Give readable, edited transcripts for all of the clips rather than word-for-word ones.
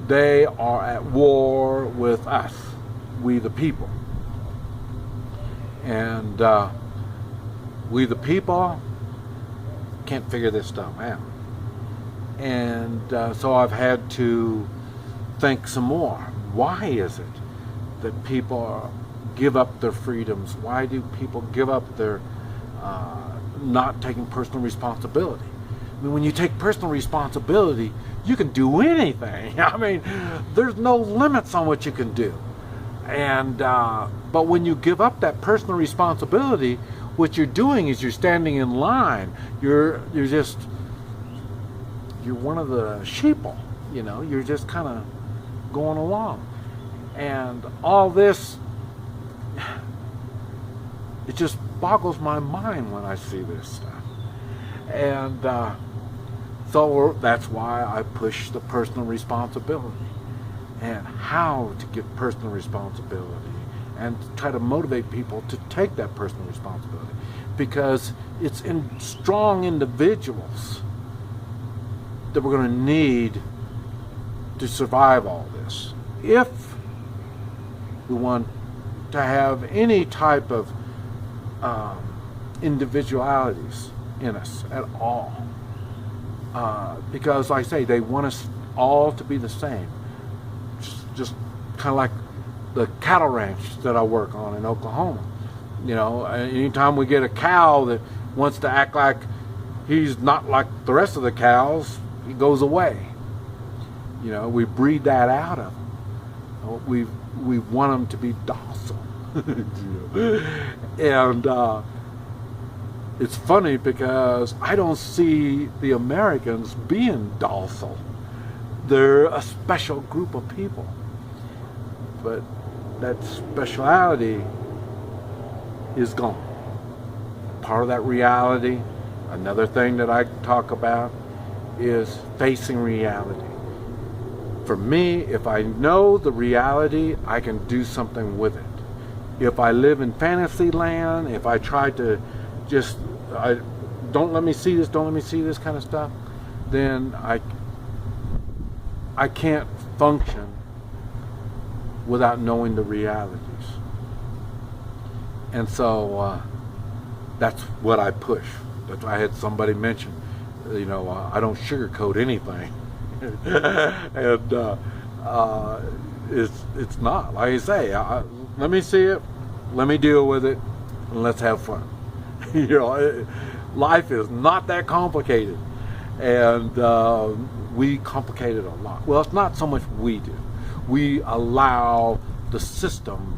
They are at war with us, we the people. And we the people can't figure this stuff out. And so I've had to think some more. Why is it that people give up their freedoms? Why do people give up their not taking personal responsibility? I mean, when you take personal responsibility, you can do anything. I mean, there's no limits on what you can do. And but when you give up that personal responsibility, what you're doing is you're standing in line. You're one of the sheeple, you know. You're just kind of going along, and all this, it just boggles my mind when I see this stuff. And so that's why I push the personal responsibility and how to get personal responsibility, and try to motivate people to take that personal responsibility, because it's in strong individuals that we're going to need to survive all this. If we want to have any type of individualities in us at all, because like I say, they want us all to be the same. Just kind of like the cattle ranch that I work on in Oklahoma. You know, anytime we get a cow that wants to act like he's not like the rest of the cows, he goes away. You know, we breed that out of them. We want them to be docile. And it's funny because I don't see the Americans being docile. They're a special group of people. But that speciality is gone. Part of that reality, another thing that I talk about, is facing reality. For me, if I know the reality, I can do something with it. If I live in fantasy land, if I try to just, don't let me see this kind of stuff, then I can't function without knowing the realities. And so that's what I push. That's why I had somebody mention, you know, I don't sugarcoat anything. And it's not, like I say, let me see it, let me deal with it, and let's have fun. You know, life is not that complicated, and we complicate it a lot. Well, it's not so much we do. We allow the system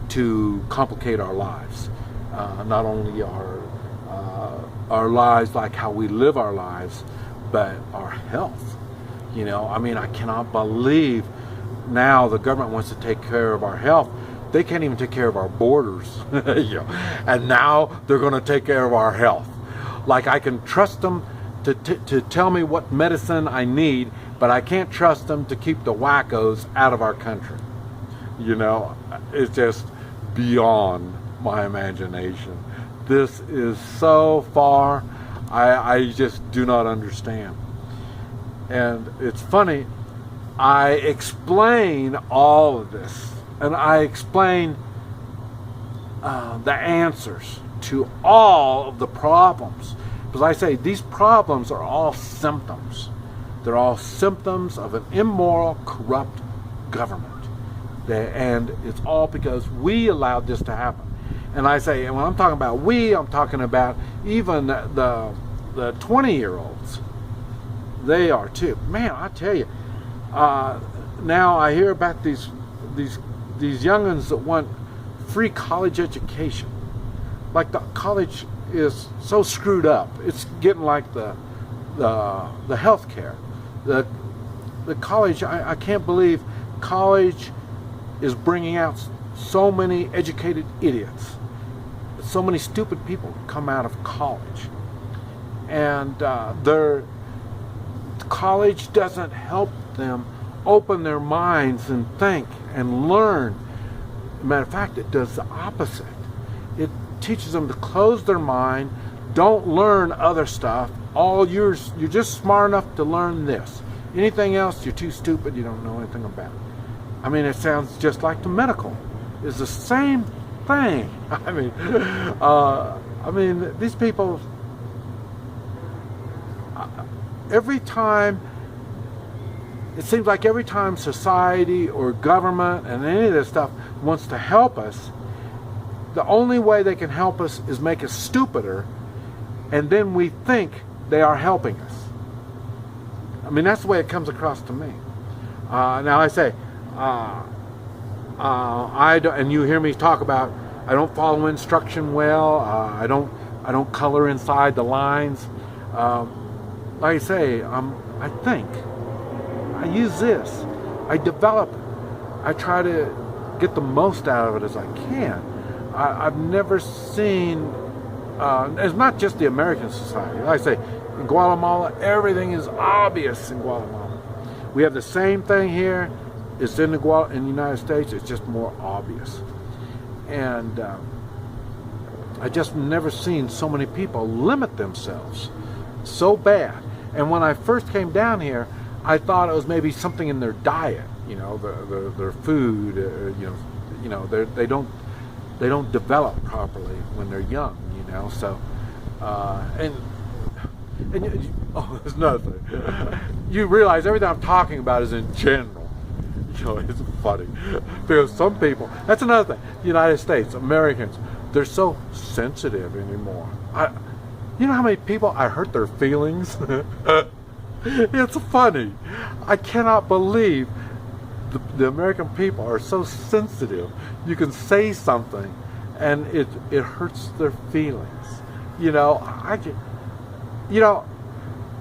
to complicate our lives, not only our lives, like how we live our lives, but our health. You know, I mean, I cannot believe now the government wants to take care of our health. They can't even take care of our borders. You know, and now they're going to take care of our health. Like, I can trust them to tell me what medicine I need, but I can't trust them to keep the wackos out of our country. You know, it's just beyond my imagination. This is so far, I just do not understand. And it's funny, I explain all of this, and I explain the answers to all of the problems. Because I say these problems are all symptoms. They're all symptoms of an immoral, corrupt government. And it's all because we allowed this to happen. And I say, and when I'm talking about we, I'm talking about even the 20-year-olds. They are too. Man, I tell you, now I hear about these youngins that want free college education. Like, the college is so screwed up. It's getting like the health care. The college, I can't believe college is bringing out so many educated idiots. So many stupid people come out of college. And college doesn't help them open their minds and think and learn. Matter of fact, it does the opposite. It teaches them to close their mind, don't learn other stuff. You're just smart enough to learn this. Anything else, you're too stupid, you don't know anything about. I mean, it sounds just like the medical. It's the same thing. I mean, these people, every time, it seems like every time society or government and any of this stuff wants to help us, the only way they can help us is make us stupider, and then we think they are helping us. I mean, that's the way it comes across to me. Now I say, I don't, and you hear me talk about, I don't follow instruction well. I don't color inside the lines. Like I say, I think. I use this. I develop it. I try to get the most out of it as I can. I've never seen, it's not just the American society. Like I say, in Guatemala, everything is obvious in Guatemala. We have the same thing here. It's in the United States. It's just more obvious. And I just never seen so many people limit themselves so bad. And when I first came down here, I thought it was maybe something in their diet. You know, their food. They don't develop properly when they're young. You know, so and there's another thing. You realize everything I'm talking about is in general. You know, it's funny because some people. That's another thing. The United States, Americans, they're so sensitive anymore. You know how many people I hurt their feelings? It's funny. I cannot believe the American people are so sensitive. You can say something, and it hurts their feelings. You know,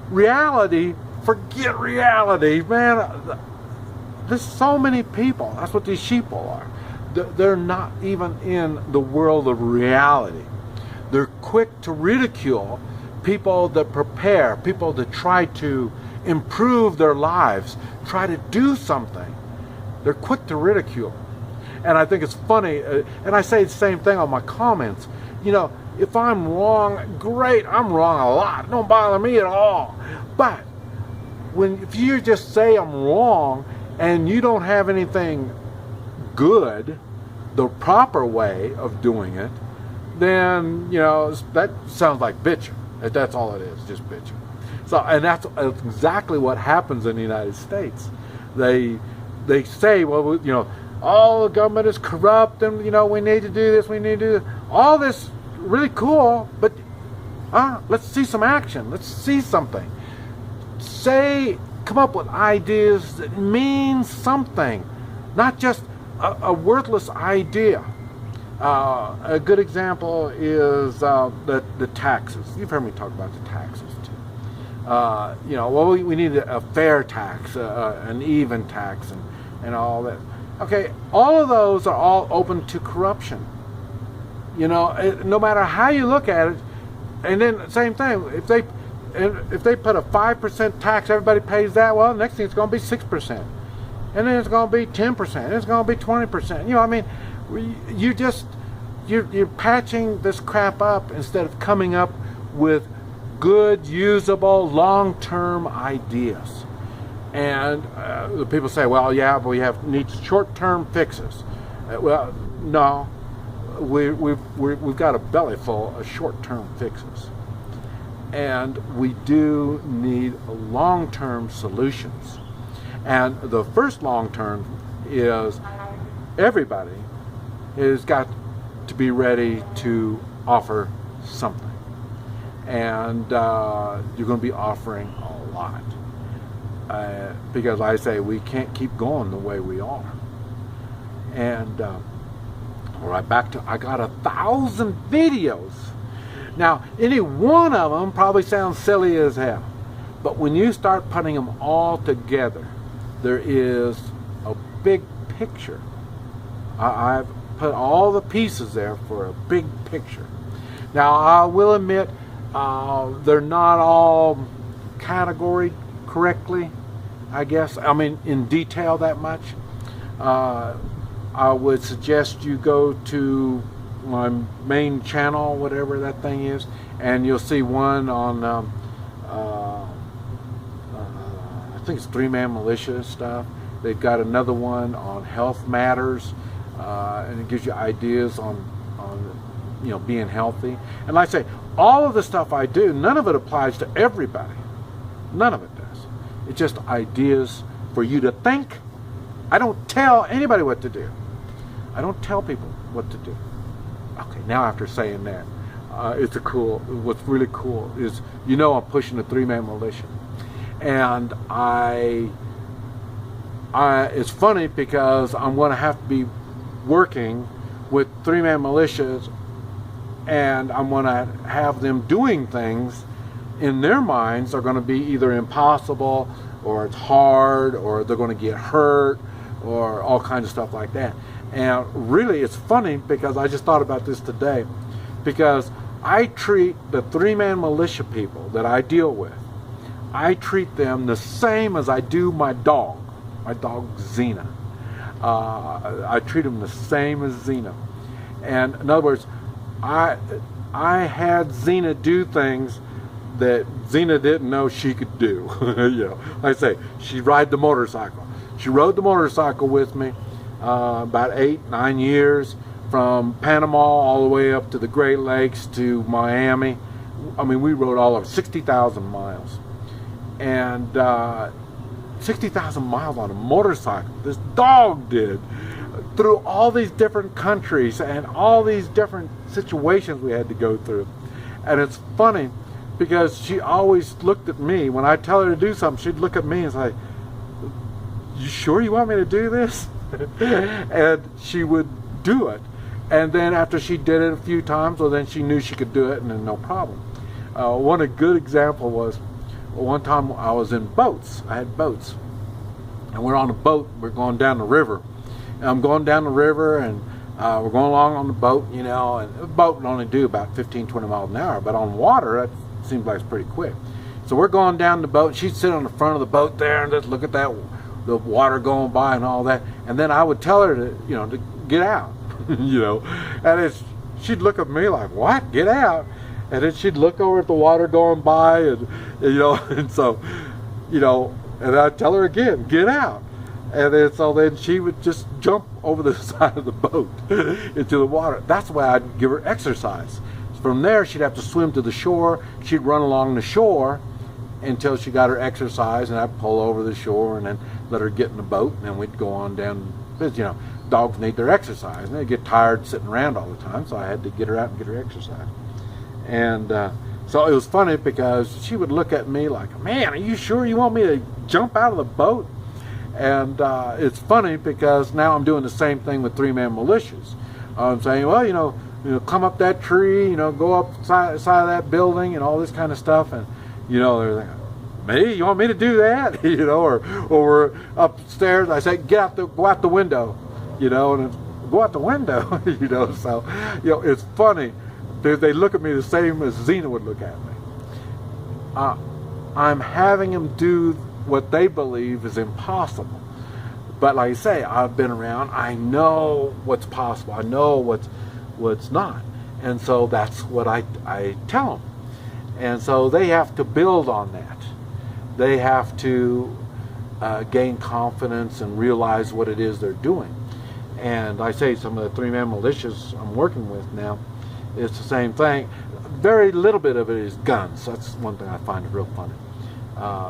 reality. Forget reality, man. There's so many people. That's what these sheeple are. They're not even in the world of reality. They're quick to ridicule people that prepare, people that try to improve their lives, try to do something. They're quick to ridicule. And I think it's funny, and I say the same thing on my comments. You know, if I'm wrong, great, I'm wrong a lot. Don't bother me at all. But if you just say I'm wrong and you don't have anything good, the proper way of doing it, then, you know, that sounds like bitching. That's all it is, just bitching. So, and that's exactly what happens in the United States. They say, well, you know, all the government is corrupt, and, you know, we need to do this, we need to do this. All this really cool, but let's see some action. Let's see something. Come up with ideas that mean something, not just a worthless idea. A good example is the taxes. You've heard me talk about the taxes too. You know, well, we need a fair tax, an even tax, and all that. Okay, all of those are all open to corruption. You know, no matter how you look at it. And then same thing, if they put a 5% tax, everybody pays that. Well, the next thing it's going to be 6%, and then it's going to be 10%, and it's going to be 20%. You know, I mean, you're patching this crap up instead of coming up with good, usable, long-term ideas. And the people say, well, yeah, but need short-term fixes. Well, no, we've got a belly full of short-term fixes. And we do need long-term solutions. And the first long-term is everybody has got to be ready to offer something. And you're going to be offering a lot. Because I say we can't keep going the way we are. And right back to, I got 1,000 videos. Now, any one of them probably sounds silly as hell. But when you start putting them all together, there is a big picture. I've put all the pieces there for a big picture. Now, I will admit, they're not all categorized correctly, I guess. I mean, in detail that much. I would suggest you go to my main channel, whatever that thing is, and you'll see one on think it's three-man militia stuff. They've got another one on health matters, and it gives you ideas on being healthy. And like I say, all of the stuff I do, none of it applies to everybody. None of it does. It's just ideas for you to think. I don't tell anybody what to do. I don't tell people what to do. Okay, now after saying that, what's really cool is, I'm pushing the three-man militia. And it's funny because I'm going to have to be working with three-man militias, and I'm going to have them doing things in their minds are going to be either impossible, or it's hard, or they're going to get hurt, or all kinds of stuff like that. And really, it's funny because I just thought about this today, because I treat the three-man militia people that I deal with, I treat them the same as I do my dog Xena. I treat him the same as Xena. And in other words, I had Xena do things that Xena didn't know she could do. Like I say, she rode the motorcycle. She rode the motorcycle with me about 8-9 years, from Panama all the way up to the Great Lakes to Miami. I mean, we rode all over 60,000 miles. And 60,000 miles on a motorcycle, this dog did, through all these different countries and all these different situations we had to go through. And it's funny because she always looked at me, when I tell her to do something, she'd look at me and say, "You sure you want me to do this?" And she would do it. And then after she did it a few times, well, then she knew she could do it, and then no problem. One good example was, one time I was in boats. I had boats. And we're on a boat. We're going down the river. And I'm going down the river, and we're going along on the boat, and a boat would only do about 15-20 miles an hour. But on water, that seems like it's pretty quick. So we're going down the boat. She'd sit on the front of the boat there and just look at that, the water going by and all that. And then I would tell her to get out, And she'd look at me like, "What? Get out?" And then she'd look over at the water going by, and and so, and I'd tell her again, "Get out." And then she would just jump over the side of the boat into the water. That's why I'd give her exercise. From there, she'd have to swim to the shore. She'd run along the shore until she got her exercise, and I'd pull over the shore and then let her get in the boat, and then we'd go on down. Because, dogs need their exercise, and they get tired sitting around all the time, so I had to get her out and get her exercise. And so it was funny because she would look at me like, "Man, are you sure you want me to jump out of the boat?" And it's funny because now I'm doing the same thing with three-man militias. I'm saying, "Well, come up that tree, go up side of that building, and all this kind of stuff." And they're like, "Me? You want me to do that?" Or we're upstairs. I say, go out the window, and go out the window, So, it's funny. They look at me the same as Xena would look at me. I'm having them do what they believe is impossible. But like I say, I've been around. I know what's possible. I know what's not. And so that's what I tell them. And so they have to build on that. They have to gain confidence and realize what it is they're doing. And I say some of the three-man militias I'm working with now, it's the same thing. Very little bit of it is guns. That's one thing I find real funny.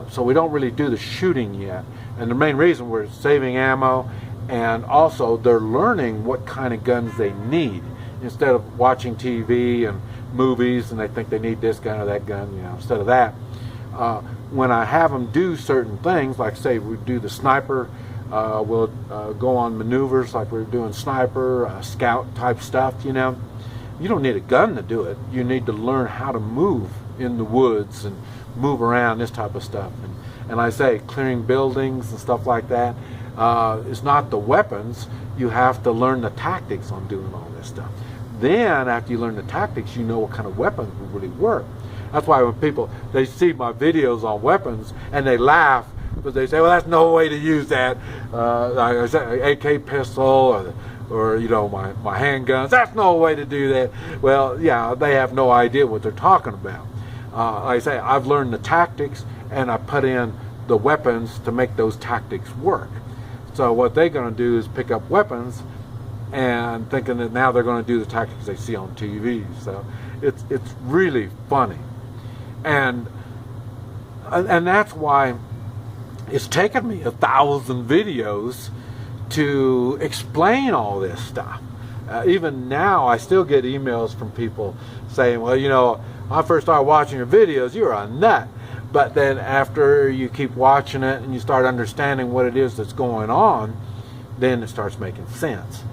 So we don't really do the shooting yet. And the main reason, we're saving ammo, and also they're learning what kind of guns they need. Instead of watching TV and movies and they think they need this gun or that gun, instead of that, when I have them do certain things, like say we do the sniper, we'll go on maneuvers like we're doing sniper, scout type stuff, you don't need a gun to do it. You need to learn how to move in the woods and move around, this type of stuff. And I say clearing buildings and stuff like that, it's not the weapons. You have to learn the tactics on doing all this stuff. Then after you learn the tactics, you know what kind of weapons will really work. That's why when people, they see my videos on weapons and they laugh because they say, "Well, that's no way to use that. Like I said, AK pistol or my handguns. That's no way to do that." Well, yeah, they have no idea what they're talking about. Like I say, I've learned the tactics, and I put in the weapons to make those tactics work. So what they're going to do is pick up weapons and thinking that now they're going to do the tactics they see on TV. So it's really funny. And that's why it's taken me 1,000 videos to explain all this stuff. Even now, I still get emails from people saying, well, you know, when I first started watching your videos, you were a nut. But then after you keep watching it and you start understanding what it is that's going on, then it starts making sense.